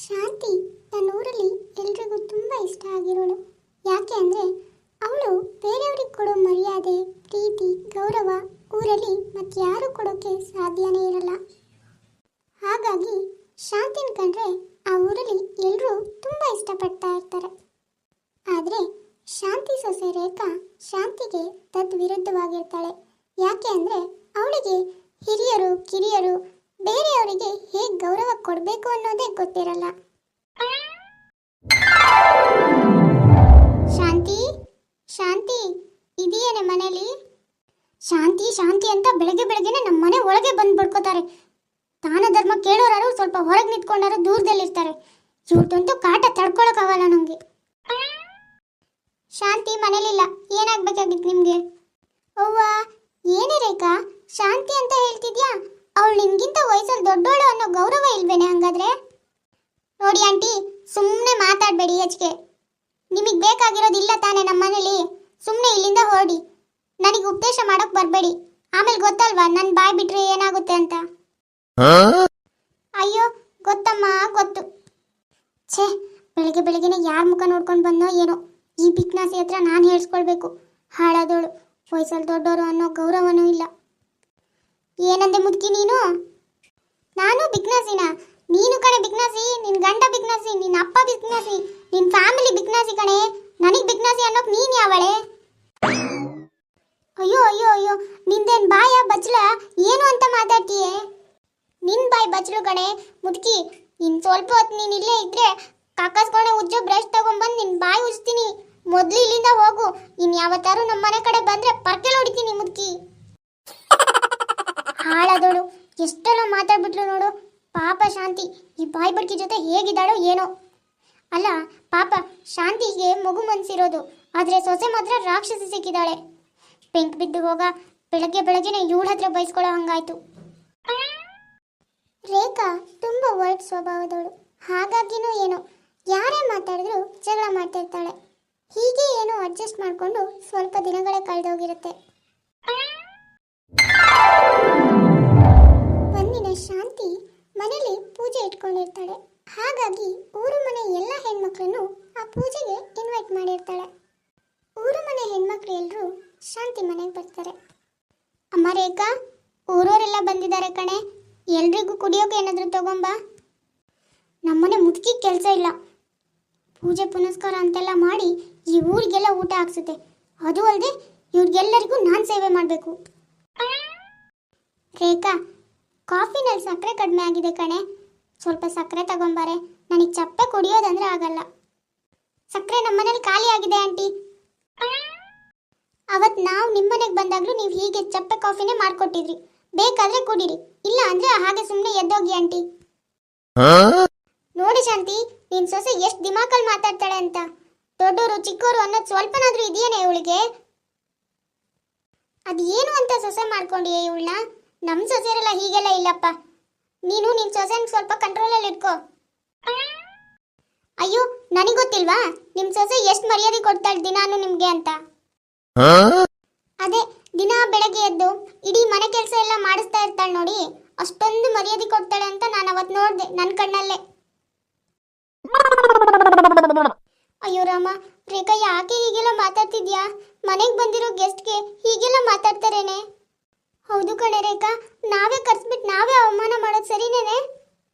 ಶಾಂತಿ ತನ್ನೂರಲ್ಲಿ ಎಲ್ರಿಗೂ ತುಂಬ ಇಷ್ಟ ಆಗಿರೋಳು. ಯಾಕೆ ಅಂದರೆ ಅವಳು ಬೇರೆಯವ್ರಿಗೆ ಕೊಡೋ ಮರ್ಯಾದೆ, ಪ್ರೀತಿ, ಗೌರವ ಊರಲ್ಲಿ ಮತ್ತೆ ಯಾರು ಕೊಡೋಕ್ಕೆ ಸಾಧ್ಯನೇ ಇರಲ್ಲ. ಹಾಗಾಗಿ ಶಾಂತಿನ ಕಂಡ್ರೆ ಆ ಊರಲ್ಲಿ ಎಲ್ಲರೂ ತುಂಬ ಇಷ್ಟಪಡ್ತಾ ಇರ್ತಾರೆ. ಆದರೆ ಶಾಂತಿ ಸೊಸೆ ರೇಖಾ ಶಾಂತಿಗೆ ವಿರುದ್ಧವಾಗಿರ್ತಾಳೆ. ಯಾಕೆ ಅಂದರೆ ಅವಳಿಗೆ ಹಿರಿಯರು ಕಿರಿಯರು ಬೇರೆಯವರಿಗೆ ಹೇಗೆ ಗೌರವ ಕೊಡಬೇಕು ಅನ್ನೋದೇ ಗೊತ್ತಿರಲ್ಲ. ಶಾಂತಿ ಶಾಂತಿ ಇದೆಯೇನೆ ಮನೇಲಿ? ಶಾಂತಿ ಶಾಂತಿ ಅಂತ ಬೆಳಗ್ಗೆ ಬೆಳಗ್ಗೆನೆ ನಮ್ಮ ಮನೆ ಒಳಗೆ ಬಂದು ಬಿಡ್ಕೋತಾರೆ. ದಾನ ಧರ್ಮ ಕೇಳೋರು ಸ್ವಲ್ಪ ಹೊರಗೆ ನಿಂತ್ಕೊಂಡಾರು ದೂರದಲ್ಲಿರ್ತಾರೆ. ಇವ್ರದಂತೂ ಕಾಟ ತಡ್ಕೊಳಕ್ಕಾಗಲ್ಲ ನನಗೆ. ಶಾಂತಿ ಮನೇಲಿಲ್ಲ, ಏನಾಗಬೇಕಾಗಿತ್ತು ನಿಮಗೆ? ಅವ್ವ ಏನೇ ರೇಖಾ, ಶಾಂತಿ ಅಂತ ಹೇಳ್ತಿದ್ಯಾ? ಅವಳು ನಿಮ್ಗಿಂತ ವಯಸ್ಸಲ್ಲಿ ದೊಡ್ಡೋಳು ಅನ್ನೋ ಗೌರವ ಇಲ್ವೇನೆ ಹಂಗಾದ್ರೆ? ನೋಡಿ ಆಂಟಿ, ಸುಮ್ಮನೆ ಮಾತಾಡಬೇಡಿ ಹೆಚ್ಚಿಗೆ. ನಿಮಗೆ ಬೇಕಾಗಿರೋದಿಲ್ಲ ತಾನೇ ನಮ್ಮ ಮನೇಲಿ? ಸುಮ್ಮನೆ ಇಲ್ಲಿಂದ ಹೊರಡಿ. ನನಗೆ ಉಪದೇಶ ಮಾಡೋಕೆ ಬರಬೇಡಿ. ಆಮೇಲೆ ಗೊತ್ತಲ್ವಾ ನನ್ನ ಬಾಯ್ ಬಿಟ್ರೆ ಏನಾಗುತ್ತೆ ಅಂತ. ಅಯ್ಯೋ ಗೊತ್ತಮ್ಮ, ಗೊತ್ತು. ಛೇ, ಬೆಳಗ್ಗೆ ಬೆಳಗ್ಗೆನೆ ಯಾರ ಮುಖ ನೋಡ್ಕೊಂಡು ಬಂದೋ ಏನೋ. ಈ ಬಿಕ್ನಾಸಿ ಹತ್ರ ನಾನು ಹೇಳ್ಸ್ಕೊಳ್ಬೇಕು. ಹಾಳಾದೋಳು, ವಯಸ್ಸಲ್ಲಿ ದೊಡ್ಡೋರು ಅನ್ನೋ ಗೌರವನೂ ಇಲ್ಲ. ಏನಂದೆ ಮುದುಕಿ ನೀನು? ನಾನು ಬಿಕ್ನಾಸಿನ? ನೀನು ಕಣೆ ಬಿಕ್ನಾಸಿ, ನಿನ್ನ ಗಂಡ ಬಿಕ್ನಾಸಿ, ನಿನ್ನ ಅಪ್ಪ ಬಿಕ್ನಾಸಿ, ನಿನ್ನ ಫ್ಯಾಮಿಲಿ ಬಿಕ್ನಾಸಿ ಕಣೆ. ನನಗೆ ಬಿಕ್ನಾಸಿ ಅನ್ನೋಕೆ ನೀನು ಯಾವಳೆ? ಅಯ್ಯೋ ಅಯ್ಯೋ ಅಯ್ಯೋ, ನಿಂದೇನು ಬಾಯ ಬಚ್ಚಲ? ಏನು ಅಂತ ಮಾತಾಡ್ತೀಯೇ? ನಿನ್ನ ಬಾಯಿ ಬಚ್ಚಲು ಕಣೆ ಮುದುಕಿ. ಇನ್ನು ಸ್ವಲ್ಪ ಹೊತ್ತು ನೀನು ಇಲ್ಲೇ ಇದ್ರೆ ಕಾಕಸ್ಕೊಣೆ ಉಜ್ಜೋ ಬ್ರಷ್ ತಗೊಂಡ್ಬಂದು ನಿನ್ನ ಬಾಯಿ ಉಜ್ತೀನಿ. ಮೊದಲು ಇಲ್ಲಿಂದ ಹೋಗು. ಇನ್ನು ಯಾವತ್ತಾರು ನಮ್ಮ ಮನೆ ಕಡೆ ಬಂದರೆ ಪರ್ಕೆಲ್ ಹೊಡಿತೀನಿ ಮುದುಕಿ. ಹಾಳಾದೋಳು, ಎಷ್ಟೆಲ್ಲ ಮಾತಾಡ್ಬಿಟ್ಲು ನೋಡು. ಪಾಪ ಶಾಂತಿ ಈ ಬಾಯಿ ಬಡ್ಕಿ ಜೊತೆ ಹೇಗಿದ್ದಾಳೋ ಏನೋ. ಅಲ್ಲ ಪಾಪ ಶಾಂತಿಗೆ ಮಗು ಮನ್ಸಿರೋದು, ಆದರೆ ಸೊಸೆ ಮಾತ್ರ ರಾಕ್ಷಸಿ ಸಿಕ್ಕಿದ್ದಾಳೆ. ಬೆಂಕ್ ಬಿದ್ದು ಹೋಗ, ಬೆಳಗ್ಗೆ ಬೆಳಗ್ಗೆನೆ ಇವಳ ಹತ್ರ ಬಯಸ್ಕೊಳ್ಳೋ ಹಂಗಾಯ್ತು. ರೇಖಾ ತುಂಬ ಒಳ್ಳೆ ಸ್ವಭಾವದವಳು. ಹಾಗಾಗಿನೂ ಏನೋ ಯಾರೇ ಮಾತಾಡಿದ್ರು ಜಗಳ ಮಾಡ್ತಿರ್ತಾಳೆ. ಹೀಗೆ ಏನೋ ಅಡ್ಜಸ್ಟ್ ಮಾಡಿಕೊಂಡು ಸ್ವಲ್ಪ ದಿನಗಳೇ ಕಳೆದೋಗಿರುತ್ತೆ. ಒಂದಿನ ಶಾಂತಿ ಮನೇಲಿ ಪೂಜೆ ಇಟ್ಕೊಂಡಿರ್ತಾಳೆ. ಹಾಗಾಗಿ ಊರು ಮನೆ ಎಲ್ಲ ಹೆಣ್ಮಕ್ಳನ್ನು ಆ ಪೂಜೆಗೆ ಇನ್ವೈಟ್ ಮಾಡಿರ್ತಾಳೆ. ಊರು ಮನೆ ಹೆಣ್ಮಕ್ಳು ಎಲ್ಲರೂ ಶಾಂತಿ ಮನೆಗೆ ಬರ್ತಾರೆ. ಅಮ್ಮ ರೇಖಾ, ಊರವರೆಲ್ಲ ಬಂದಿದ್ದಾರೆ ಕಣೆ, ಎಲ್ರಿಗೂ ಕುಡಿಯೋಕೆ ಏನಾದರೂ ತಗೊಂಬಾ. ನಮ್ಮನೆ ಮುದುಕಿ ಕೆಲಸ ಇಲ್ಲ, ಪೂಜೆ ಪುನಸ್ಕಾರ ಅಂತೆಲ್ಲ ಮಾಡಿ ಈ ಊರಿಗೆಲ್ಲ ಊಟ ಹಾಕ್ಸುತ್ತೆ. ಅದು ಅಲ್ಲದೆ ಇವ್ರಿಗೆಲ್ಲರಿಗೂ ನಾನು ಸೇವೆ ಮಾಡಬೇಕು. ರೇಖಾ, ಕಾಫಿನಲ್ಲಿ ಸಕ್ಕರೆ ಕಡಿಮೆ ಆಗಿದೆ ಕಣೆ, ಸ್ವಲ್ಪ ಸಕ್ಕರೆ ತಗೊಂಬಾರೆ. ನನಗೆ ಚಪ್ಪೆ ಕುಡಿಯೋದಂದ್ರೆ ಆಗಲ್ಲ. ಸಕ್ಕರೆ ನಮ್ಮನೇಲಿ ಖಾಲಿ ಆಗಿದೆ ಆಂಟಿ. ಅವತ್ತು ನಾವು ನಿಮ್ಮನೆಗೆ ಬಂದಾಗಲೂ ನೀವು ಹೀಗೆ ಚಪ್ಪೆ ಕಾಫಿನೇ ಮಾಡಿಕೊಟ್ಟಿದ್ರಿ. ಬೇಕಾದ್ರೆ ಕುಡೀರಿ, ಇಲ್ಲ ಅಂದ್ರೆ ಹಾಗೆ ಸುಮ್ಮನೆ ಎದ್ದೋಗಿ ಆಂಟಿ. ನೋಡಿ ಶಾಂತಿ, ನಿನ್ ಸೊಸೆ ಎಷ್ಟು ದಿಮಾಕಲ್ಲಿ ಮಾತಾಡ್ತಾಳೆ ಅಂತ. ದೊಡ್ಡೋರು ಚಿಕ್ಕೋರು ಅನ್ನೋದು ಸ್ವಲ್ಪನಾದ್ರೂ ಇದೆಯೇನೆ ಇವಳಿಗೆ? ಅದು ಏನು ಅಂತ ಸೊಸೆ ಮಾಡ್ಕೊಂಡಿಯೇ ಇವಳನ್ನ? ನಮ್ಮ ಸೊಸೆಯರೆಲ್ಲ ಹೀಗೆಲ್ಲ ಇಲ್ಲಪ್ಪ. ನೀನು ನಿನ್ನ ಸೊಸೆನ ಸ್ವಲ್ಪ ಕಂಟ್ರೋಲಲ್ಲಿ ಇಟ್ಕೋ. ಅಯ್ಯೋ ನನಗೆ ಗೊತ್ತಿಲ್ವಾ ನಿಮ್ಮ ಸೊಸೆ ಎಷ್ಟು ಮರ್ಯಾದೆ ಕೊಡ್ತಾಳೆ ದಿನಾನು ನಿಮಗೆ ಅಂತ? ಅದೇ ದಿನ ಬೆಳಗ್ಗೆ ಎದ್ದು ಇಡೀ ಮನೆ ಕೆಲಸ ಎಲ್ಲ ಮಾಡಿಸ್ತಾ ಇರ್ತಾಳೆ ನೋಡಿ, ಅಷ್ಟೊಂದು ಮರ್ಯಾದೆ ಕೊಡ್ತಾಳೆ ಅಂತ ನಾನು ಅವತ್ತು ನೋಡಿದೆ ನನ್ನ ಕಣ್ಣಲ್ಲೇ. ಅಯ್ಯೋ ರಾಮ, ರೇಖಾ ಯಾಕೆ ಹೀಗೆಲ್ಲ ಮಾತಾಡ್ತಿದ್ಯಾ? ಮನೆಗೆ ಬಂದಿರೋ ಗೆಸ್ಟ್ಗೆ ಹೀಗೆಲ್ಲ ಮಾತಾಡ್ತಾರೇನೆ? ಹೌದು ಕಣೆ ರೇಖಾ, ನಾವೇ ಕರ್ಸ್ಬಿಟ್ಟು ನಾವೇ ಅವಮಾನ ಮಾಡೋದು ಸರಿನೇನೆ?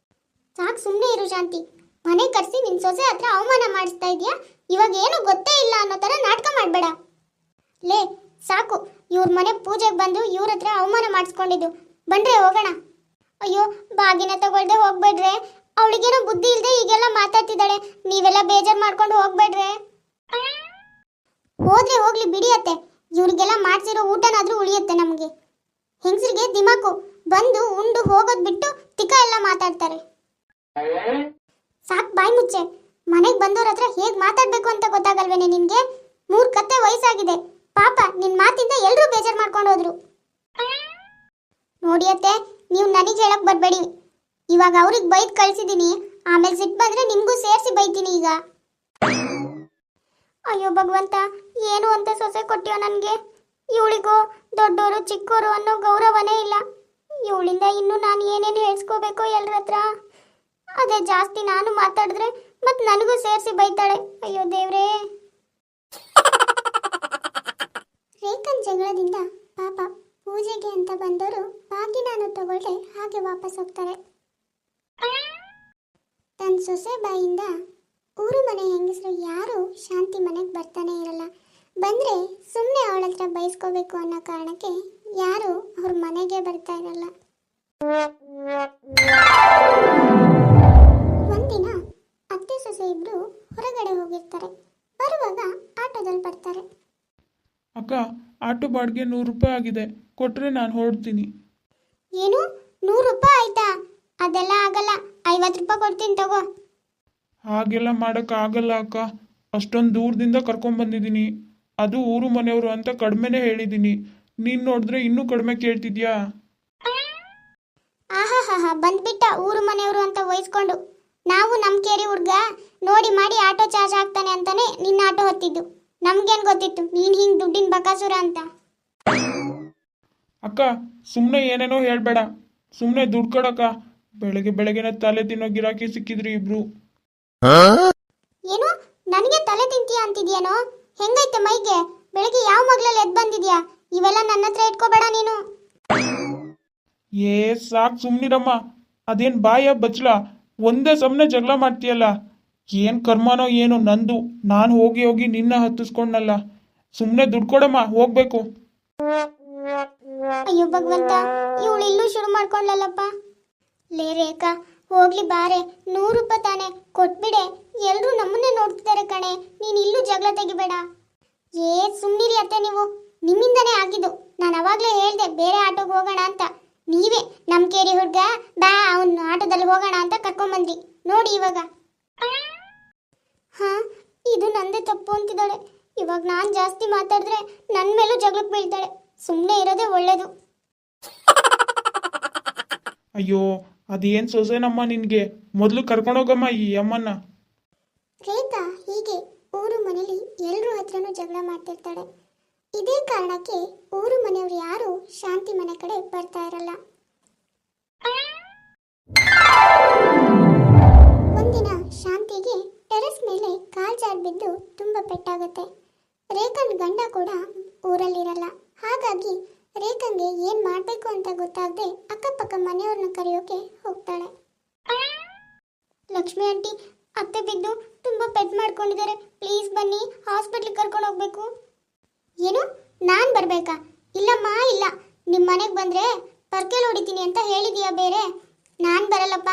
ಸಾಕು ಸುಮ್ಮನೆ ಇರು ಶಾಂತಿ. ಮನೆ ಕರ್ಸಿ ನಿನ್ನ ಸೊಸೆ ಹತ್ರ ಅವಮಾನ ಮಾಡಿಸ್ತಾ ಇದೆಯಾ? ಇವಾಗ ಏನು ಗೊತ್ತೇ ಇಲ್ಲ ಅನ್ನೋ ಥರ ನಾಟಕ ಮಾಡಬೇಡ. ಲೇ ಸಾಕು, ಇವ್ರ ಮನೆ ಪೂಜೆಗೆ ಬಂದು ಇವ್ರ ಹತ್ರ ಅವಮಾನ ಮಾಡಿಸ್ಕೊಂಡಿದ್ದು. ಬಂದ್ರೆ ಹೋಗೋಣ. ಅಯ್ಯೋ ಬಾಗಿನ ತಗೊಳ್ದೆ ಹೋಗ್ಬೇಡ್ರೆ, ಅವಳಿಗೇನೋ ಬುದ್ಧಿ ಇಲ್ಲದೆ ಈಗೆಲ್ಲ ಮಾತಾಡ್ತಿದ್ದಾಳೆ. ನೀವೆಲ್ಲ ಬೇಜಾರು ಮಾಡ್ಕೊಂಡು ಹೋಗ್ಬೇಡ್ರೆ. ಹೋದ್ರೆ ಹೋಗ್ಲಿ ಬಿಡಿಯತ್ತೆ, ಇವ್ರಿಗೆಲ್ಲ ಮಾಡ್ಸಿರೋ ಊಟನಾದ್ರೂ ಉಳಿಯುತ್ತೆ ನಮಗೆ. ಹೆಂಗಸರಿಗೆ ದಿಮಾಕು, ಬಂದು ಉಂಡು ಹೋಗೋದು ಬಿಟ್ಟು ತಿಕ್ಕ ಎಲ್ಲ ಮಾತಾಡ್ತಾರೆ. ಸಾಕು ಬಾಯಿ ಮುಚ್ಚೆ. ಮನೆಗೆ ಬಂದವ್ರ ಹತ್ರ ಹೇಗೆ ಮಾತಾಡ್ಬೇಕು ಅಂತ ಗೊತ್ತಾಗಲ್ವೇನೆ ನಿನ್ಗೆ? ಮೂರ್ಖತ್ತೆ ವಯಸ್ಸಾಗಿದೆ. ಪಾಪ ನಿನ್ ಮಾತಿಂದ ಎಲ್ಲರೂ ಬೇಜಾರು ಮಾಡ್ಕೊಂಡು ಹೋದ್ರು. ನೋಡಿಯತ್ತೆ, ನೀವು ನನಗೆ ಹೇಳಕ್ ಬರ್ಬೇಡಿ. ಇವಾಗ ಅವ್ರಿಗೆ ಬೈದ್ ಕಳ್ಸಿದೀನಿ, ಆಮೇಲೆ ಸಿಟ್ಟು ಬಂದ್ರೆ ನಿಮ್ಗೂ ಸೇರಿಸಿ ಬೈತೀನಿ ಈಗ. ಅಯ್ಯೋ ಭಗವಂತ, ಏನು ಅಂತ ಸೊಸೆ ಕೊಟ್ಟಿಯೋ ನನಗೆ. ಇವಳಿಗೂ ದೊಡ್ಡೋರು ಚಿಕ್ಕೋರು ಅನ್ನೋ ಗೌರವನೇ ಇಲ್ಲ. ಇವಳಿಂದ ಇನ್ನು ನಾನು ಏನೇನು ಹೇಳ್ಸ್ಕೋಬೇಕೋ ಎಲ್ಲರ ಹತ್ರ. ಅದೇ ಜಾಸ್ತಿ ನಾನು ಮಾತಾಡಿದ್ರೆ ಮತ್ ನನಗೂ ಸೇರಿಸಿ ಬೈತಾಳೆ. ಅಯ್ಯೋ ದೇವ್ರೇ. ರೇಖನ್ ಜಗಳದಿಂದ ಪಾಪ ಪೂಜೆಗೆ ಅಂತ ಬಂದವರು ಬಾಗಿನನ್ನು ತಗೊಳ್ದೆ ಹಾಗೆ ವಾಪಸ್ ಹೋಗ್ತಾರೆ. ತನ್ನ ಸೊಸೆ ಬಾಯಿಂದ ಊರು ಮನೆ ಹೆಂಗಸರು ಯಾರು ಶಾಂತಿ ಮನೆಗೆ ಬರ್ತಾನೆ ಇರಲ್ಲ. ಬಂದ್ರೆ ಸುಮ್ಮನೆ ಅವಳ ಹತ್ರ ಬಯಸ್ಕೋಬೇಕು ಅನ್ನೋ ಕಾರಣಕ್ಕೆ ಯಾರು ಅವ್ರ ಮನೆಗೆ ಬರ್ತಾ ಇರಲ್ಲ. ಒಂದಿನ ಅತ್ತೆ ಸೊಸೆ ಇಬ್ರು ಹೊರಗಡೆ ಹೋಗಿರ್ತಾರೆ. ಬರುವಾಗ ಆಟೋದಲ್ಲಿ ಬರ್ತಾರೆ. ಅಕ್ಕ, ಆಟೋ ಬಾಡಿಗೆ 100 ರೂಪಾಯಿ ಆಗಿದೆ, ಕೊಟ್ರೆ ನಾನು ಹೊರಡ್ತೀನಿ. ಏನು 100 ರೂಪಾಯಿ ಆಯ್ತಾ? ಅದೆಲ್ಲ ಆಗಲ್ಲ, 50 ರೂಪಾಯಿ ಕೊಡ್ತೀನಿ ತಗೋ. ಹಾಗೆಲ್ಲ ಮಾಡೋಕ್ಕಾಗಲ್ಲ ಅಕ್ಕ, ಅಷ್ಟೊಂದು ದೂರದಿಂದ ಕರ್ಕೊಂಡ್ಬಂದಿದ್ದೀನಿ. ಅದು ಊರು ಮನೆಯವರು ಅಂತ ಕಡಿಮೆನೇ ಹೇಳಿದ್ದೀನಿ. ನೀನು ನೋಡಿದ್ರೆ ಇನ್ನೂ ಕಡಿಮೆ ಕೇಳ್ತಿದ್ಯಾ? ಆಹಾ ಬಂದ್ಬಿಟ್ಟ ಊರು ಮನೆಯವರು ಅಂತ ವಹಿಸ್ಕೊಂಡು. ನಾವು ನಮ್ಮ ಕೇರಿ ಹುಡ್ಗ ನೋಡಿ ಮಾಡಿ ಆಟೋ ಚಾರ್ಜ್ ಹಾಕ್ತಾನೆ ಅಂತಾನೆ ನಿನ್ನ ಆಟೋ ಹೊತ್ತಿದ್ದು. ನಮ್ಗೇನು ಗೊತ್ತಿತ್ತು ನೀನು ಹಿಂಗೆ ದುಡ್ಡಿನ ಬಕಾಸುರ ಅಂತ. ಅಕ್ಕ, ಸುಮ್ಮನೆ ಏನೇನೋ ಹೇಳ್ಬೇಡ, ಸುಮ್ಮನೆ ದುಡ್ಡು ಕೊಡಕ್ಕ. ಬೆಳಗ್ಗೆನೆ ತಲೆ ತಿನ್ನೋ ಗಿರಾಕಿ ಸಿಕ್ಕಿದ್ರಿ ಇಬ್ರು. ಏನು ನನಗೆ ತಲೆ ತಿಂತೀಯ ಅಂತಿದ್ಯಾನೋ? ಹೆಂಗೈತೆ ಮೈಗೆ? ಬೆಳಗ್ಗೆ ಯಾವ ಮಗ್ಲಲ್ಲಿ ಎದ್ದು ಬಂದಿದ್ಯಾ? ಇವೆಲ್ಲ ನನ್ನ ಹತ್ರ ಇಟ್ಕೋಬೇಡ ನೀನು. ಏ ಸಾಕು ಸುಮ್ಮನಿರಮ್ಮ. ಅದೇನು ಬಾಯ ಬಚ್ಚಲ, ಒಂದೇ ಸಮನೆ ಜಗಳ ಮಾಡ್ತೀಯಲ್ಲ. ಏನು ಕರ್ಮನೋ ಏನೋ ನಂದು, ನಾನು ಹೋಗಿ ನಿನ್ನ ಹತ್ತಿಸ್ಕೊಂಡಲ್ಲ. ಸುಮ್ಮನೆ ದುಡ್ಡು ಕೊಡಮ್ಮ, ಹೋಗ್ಬೇಕು. ಅಯ್ಯೋ ಭಗವಂತ, ಇವಳು ಇಲ್ಲೂ ಶುರು ಮಾಡ್ಕೊಂಡ್ಲಲ್ಲಪ್ಪ. ಲೇ ರೇಖಾ, ಹೋಗ್ಲಿ ಬಾರೆ, 100 ರೂಪಾಯಿ ತಾನೆ ಕೊಟ್ಬಿಡೆ. ಎಲ್ರೂ ನಮ್ಮನ್ನೇ ನೋಡ್ತಿದ್ದಾರೆ ಕಣೆ, ನೀನು ಇಲ್ಲೂ ಜಗಳ ತೆಗಿಬೇಡ. ಸುಮ್ಮನಿರಿ ಅತ್ತೆ, ನೀವು ನಿಮ್ಮಿಂದನೇ ಆಗಿದ್ದು. ನಾನು ಅವಾಗಲೇ ಹೇಳ್ದೆ ಬೇರೆ ಆಟೋಗೆ ಹೋಗೋಣ ಅಂತ. ನೀವೇ ನಮ್ಮ ಕೇರಿ ಹುಡ್ಗ ಬಾ ಅವನು ಆಟೋದಲ್ಲಿ ಹೋಗೋಣ ಅಂತ ಕರ್ಕೊಂಬಂದ್ರಿ ನೋಡಿ ಇವಾಗ. ಹಾ, ಇದು ನಂದೇ ತಪ್ಪು ಅಂತಿದ್ದಾಳೆ. ಇವಾಗ ನಾನು ಜಾಸ್ತಿ ಮಾತಾಡಿದ್ರೆ ನನ್ನ ಮೇಲೂ ಜಗಳಕ್ಕೆ ಬೀಳ್ತಾಳೆ. ಸುಮ್ಮನೆ ಇರೋದೇ ಒಳ್ಳೇದು. ಅಯ್ಯೋ, ಅದೇನು ಸೊಸೆನಮ್ಮ ನಿನಗೆ? ಮೊದಲು ಕರ್ಕೊಂಡೋಗಮ್ಮ ಈ ಅಮ್ಮನ್ನ. ರೇಖಾ ಹೀಗೆ ಊರು ಮನೇಲಿ ಎಲ್ಲರೂ ಹತ್ರನೂ ಜಗಳ ಮಾಡ್ತಿರ್ತಾಳೆ. ಇದೇ ಕಾರಣಕ್ಕೆ ಊರು ಮನೆಯವರು ಯಾರು ಶಾಂತಿ ಮನೆ ಕಡೆ ಬರ್ತಾ ಇರಲ್ಲ. ಒಂದಿನ ಶಾಂತಿಗೆ ಟೆರೆಸ್ ಮೇಲೆ ಕಾಲ್ ಜಾರ್ ಬಿದ್ದು ತುಂಬಾ ಪೆಟ್ಟಾಗುತ್ತೆ. ರೇಖನ್ ಗಂಡ ಕೂಡ ಊರಲ್ಲಿರಲ್ಲ. ಹಾಗಾಗಿ ರೇಖನ್ಗೆ ಏನ್ ಮಾಡ್ಬೇಕು ಅಂತ ಗೊತ್ತಾಗದೆ ಅಕ್ಕಪಕ್ಕ ಮನೆಯವ್ರನ್ನ ಕರೆಯೋಕೆ ಹೋಗ್ತಾಳೆ. ಲಕ್ಷ್ಮಿ ಆಂಟಿ, ಅತ್ತೆ ಬಿದ್ದು ತುಂಬಾ ಪೆಟ್ ಮಾಡ್ಕೊಂಡಿದ್ದಾರೆ, ಪ್ಲೀಸ್ ಬನ್ನಿ, ಹಾಸ್ಪಿಟ್ಲಿಗೆ ಕರ್ಕೊಂಡು ಹೋಗ್ಬೇಕು. ಏನು, ನಾನು ಬರಬೇಕಾ? ಇಲ್ಲಮ್ಮ ಇಲ್ಲ, ನಿಮ್ಮ ಮನೆಗೆ ಬಂದರೆ ಪರ್ಕೆಲ್ ಹೊಡಿತೀನಿ ಅಂತ ಹೇಳಿದೀಯಾ ಬೇರೆ. ನಾನು ಬರಲ್ಲಪ್ಪ,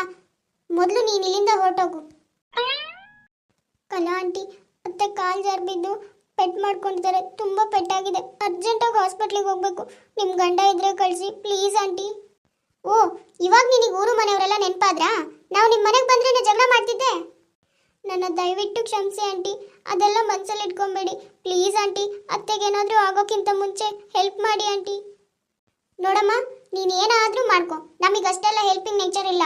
ಮೊದಲು ನೀನು ಇಲ್ಲಿಂದ ಹೊರಟೋಗು. ಕಲಾ ಆಂಟಿ, ಅತ್ತೆ ಕಾಲು ಜಾರ್ ಬಿದ್ದು ಪೆಟ್ ಮಾಡ್ಕೊಂಡಿದ್ದಾರೆ, ತುಂಬ ಪೆಟ್ಟಾಗಿದೆ, ಅರ್ಜೆಂಟಾಗಿ ಹಾಸ್ಪಿಟ್ಲಿಗೆ ಹೋಗಬೇಕು. ನಿಮ್ಮ ಗಂಡ ಇದ್ರೆ ಕಳಿಸಿ ಪ್ಲೀಸ್ ಆಂಟಿ. ಓ, ಇವಾಗ ನಿನಗೆ ಊರು ಮನೆಯವರೆಲ್ಲ ನೆನಪಾದ್ರಾ? ನಾವು ನಿಮ್ಮ ಮನೆಗೆ ಬಂದ್ರೇನೆ ಜಗಳ ಮಾಡ್ತಿದ್ದೆ. ನನ್ನ ದಯವಿಟ್ಟು ಕ್ಷಮಿಸಿ ಆಂಟಿ, ಅದೆಲ್ಲ ಮನಸ್ಸಲ್ಲಿ ಇಟ್ಕೊಂಬೇಡಿ ಪ್ಲೀಸ್ ಆಂಟಿ. ಅತ್ತೆಗೇನಾದರೂ ಆಗೋಕ್ಕಿಂತ ಮುಂಚೆ ಹೆಲ್ಪ್ ಮಾಡಿ ಆಂಟಿ. ನೋಡಮ್ಮ, ನೀನು ಏನಾದರೂ ಮಾಡ್ಕೊ, ನಮಗೆ ಅಷ್ಟೆಲ್ಲ ಹೆಲ್ಪಿಂಗ್ ನೇಚರ್ ಇಲ್ಲ.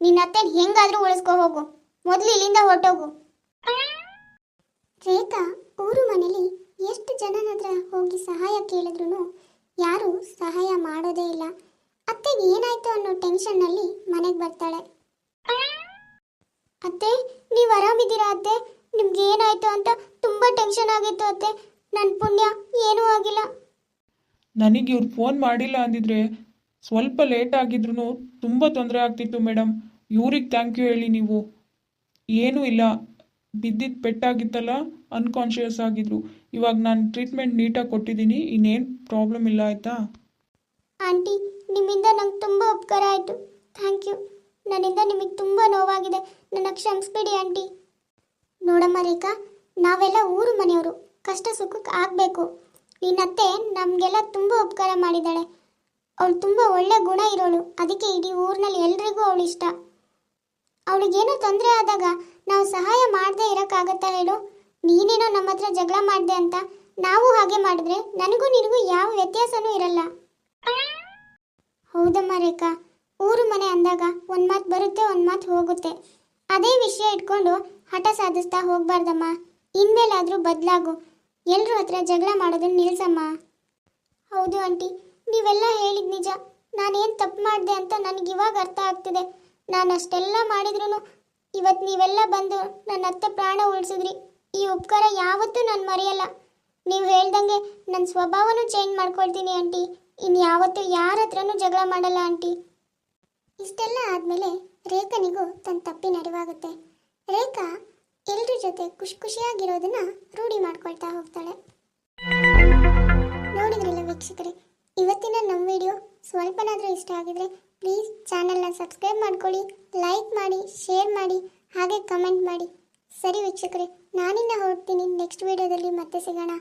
ನಿನ್ನ ಅತ್ತೆ ಹೆಂಗಾದರೂ ಉಳಿಸ್ಕೊ ಹೋಗು, ಮೊದಲು ಇಲ್ಲಿಂದ ಹೊರಟೋಗು. ರೇಖಾ ಊರು ಮನೇಲಿ ಎಷ್ಟು ಜನನ ಹತ್ರ ಹೋಗಿ ಸಹಾಯ ಕೇಳಿದ್ರು ಯಾರೂ ಸಹಾಯ ಮಾಡೋದೇ ಇಲ್ಲ. ಅತ್ತೆಗೆ ಏನಾಯ್ತು ಅನ್ನೋ ಟೆನ್ಷನ್ನಲ್ಲಿ ಮನೆಗೆ ಬರ್ತಾಳೆ. ಅತ್ತೆ, ನೀವು ಆರಾಮಿದ್ದೀರಾ ಅತ್ತೆ? ನಿಮ್ಗೆ ಏನಾಯ್ತು ಅಂತ ತುಂಬ ಟೆನ್ಷನ್ ಆಗಿತ್ತು ಅತ್ತೆ. ನನ್ನ ಪುಣ್ಯ ಏನೂ ಆಗಿಲ್ಲ. ನನಗೆ ಇವ್ರು ಫೋನ್ ಮಾಡಿಲ್ಲ ಅಂದಿದ್ರೆ ಸ್ವಲ್ಪ ಲೇಟ್ ಆಗಿದ್ರು ತುಂಬ ತೊಂದರೆ ಆಗ್ತಿತ್ತು ಮೇಡಮ್. ಇವ್ರಿಗೆ ಥ್ಯಾಂಕ್ ಯು ಹೇಳಿ ನೀವು. ಏನೂ ಇಲ್ಲ, ಬಿದ್ದಿದ್ದು ಪೆಟ್ಟಾಗಿತ್ತಲ್ಲ, ಅನ್ಕಾನ್ಷಿಯಸ್ ಆಗಿದ್ರು. ಇವಾಗ ನಾನು ಟ್ರೀಟ್ಮೆಂಟ್ ನೀಟಾಗಿ ಕೊಟ್ಟಿದ್ದೀನಿ, ಇನ್ನೇನು ಪ್ರಾಬ್ಲಮ್ ಇಲ್ಲ ಆಯಿತಾ? ಆಂಟಿ, ನಿಮ್ಮಿಂದ ನಂಗೆ ತುಂಬ ಉಪಕಾರ ಆಯಿತು, ಥ್ಯಾಂಕ್ ಯು. ನನ್ನಿಂದ ನಿಮಗೆ ತುಂಬ ನೋವಾಗಿದೆ, ನನ್ನ ಕ್ಷಮಿಸ್ಬಿಡಿ ಆಂಟಿ. ನೋಡಮ್ಮ ರೇಖಾ, ನಾವೆಲ್ಲ ಊರು ಮನೆಯವರು, ಕಷ್ಟ ಸುಖಕ್ಕೆ ಆಗಬೇಕು. ನಿನ್ನತ್ತೆ ನಮಗೆಲ್ಲ ತುಂಬ ಉಪಕಾರ ಮಾಡಿದ್ದಾಳೆ. ಅವಳು ತುಂಬ ಒಳ್ಳೆ ಗುಣ ಇರೋಳು, ಅದಕ್ಕೆ ಇಡೀ ಊರಿನಲ್ಲಿ ಎಲ್ರಿಗೂ ಅವಳು ಇಷ್ಟ. ಅವಳಿಗೇನೋ ತೊಂದರೆ ಆದಾಗ ನಾವು ಸಹಾಯ ಮಾಡದೇ ಇರೋಕ್ಕಾಗತ್ತಾ ಹೇಳು? ನೀನೇನೋ ನಮ್ಮ ಹತ್ರ ಜಗಳ ಮಾಡಿದೆ ಅಂತ ನಾವು ಹಾಗೆ ಮಾಡಿದ್ರೆ ನನಗೂ ನಿನಗೂ ಯಾವ ವ್ಯತ್ಯಾಸನೂ ಇರಲ್ಲ. ಹೌದಮ್ಮ ರೇಖಾ, ಊರು ಮನೆ ಅಂದಾಗ ಒಂದು ಮಾತು ಬರುತ್ತೆ, ಒಂದು ಮಾತು ಹೋಗುತ್ತೆ. ಅದೇ ವಿಷಯ ಇಟ್ಕೊಂಡು ಹಠ ಸಾಧಿಸ್ತಾ ಹೋಗ್ಬಾರ್ದಮ್ಮ. ಇನ್ಮೇಲಾದರೂ ಬದಲಾಗು, ಎಲ್ಲರೂ ಹತ್ರ ಜಗಳ ಮಾಡೋದನ್ನ ನಿಲ್ಸಮ್ಮ. ಹೌದು ಆಂಟಿ, ನೀವೆಲ್ಲ ಹೇಳಿದ ನಿಜ. ನಾನೇನು ತಪ್ಪು ಮಾಡಿದೆ ಅಂತ ನನಗಿವಾಗ ಅರ್ಥ ಆಗ್ತಿದೆ. ನಾನು ಅಷ್ಟೆಲ್ಲ ಮಾಡಿದ್ರು ಇವತ್ತು ನೀವೆಲ್ಲ ಬಂದು ನನ್ನ ಅತ್ತೆ ಪ್ರಾಣ ಉಳಿಸಿದ್ರಿ. ಈ ಉಪಕಾರ ಯಾವತ್ತೂ ನಾನು ಮರೆಯಲ್ಲ. ನೀವು ಹೇಳ್ದಂಗೆ ನನ್ನ ಸ್ವಭಾವನೂ ಚೇಂಜ್ ಮಾಡ್ಕೊಳ್ತೀನಿ ಆಂಟಿ. ಇನ್ಯಾವತ್ತೂ ಯಾರ ಹತ್ರನೂ ಜಗಳ ಮಾಡಲ್ಲ ಆಂಟಿ. ಇಷ್ಟೆಲ್ಲ ಆದಮೇಲೆ ರೇಖನಿಗೂ ತನ್ನ ತಪ್ಪಿನ ಅರಿವಾಗುತ್ತೆ. ರೇಖಾ ಎಲ್ಲರ ಜೊತೆ ಖುಷಿಯಾಗಿರೋದನ್ನ ರೂಢಿ ಮಾಡ್ಕೊಳ್ತಾ ಹೋಗ್ತಾಳೆ. ನೋಡಿದ್ರಲ್ಲ ವೀಕ್ಷಕರೇ, ಇವತ್ತಿನ ನಮ್ಮ ವಿಡಿಯೋ ಸ್ವಲ್ಪನಾದರೂ ಇಷ್ಟ ಆಗಿದ್ರೆ ಪ್ಲೀಸ್ ಚಾನಲ್ನ ಸಬ್ಸ್ಕ್ರೈಬ್ ಮಾಡ್ಕೊಳ್ಳಿ, ಲೈಕ್ ಮಾಡಿ, ಶೇರ್ ಮಾಡಿ, ಹಾಗೆ ಕಮೆಂಟ್ ಮಾಡಿ. ಸರಿ ವೀಕ್ಷಕರೇ, ನಾನಿನ್ನ ಹೊರಡ್ತೀನಿ. ನೆಕ್ಸ್ಟ್ ವಿಡಿಯೋದಲ್ಲಿ ಮತ್ತೆ ಸಿಗೋಣ.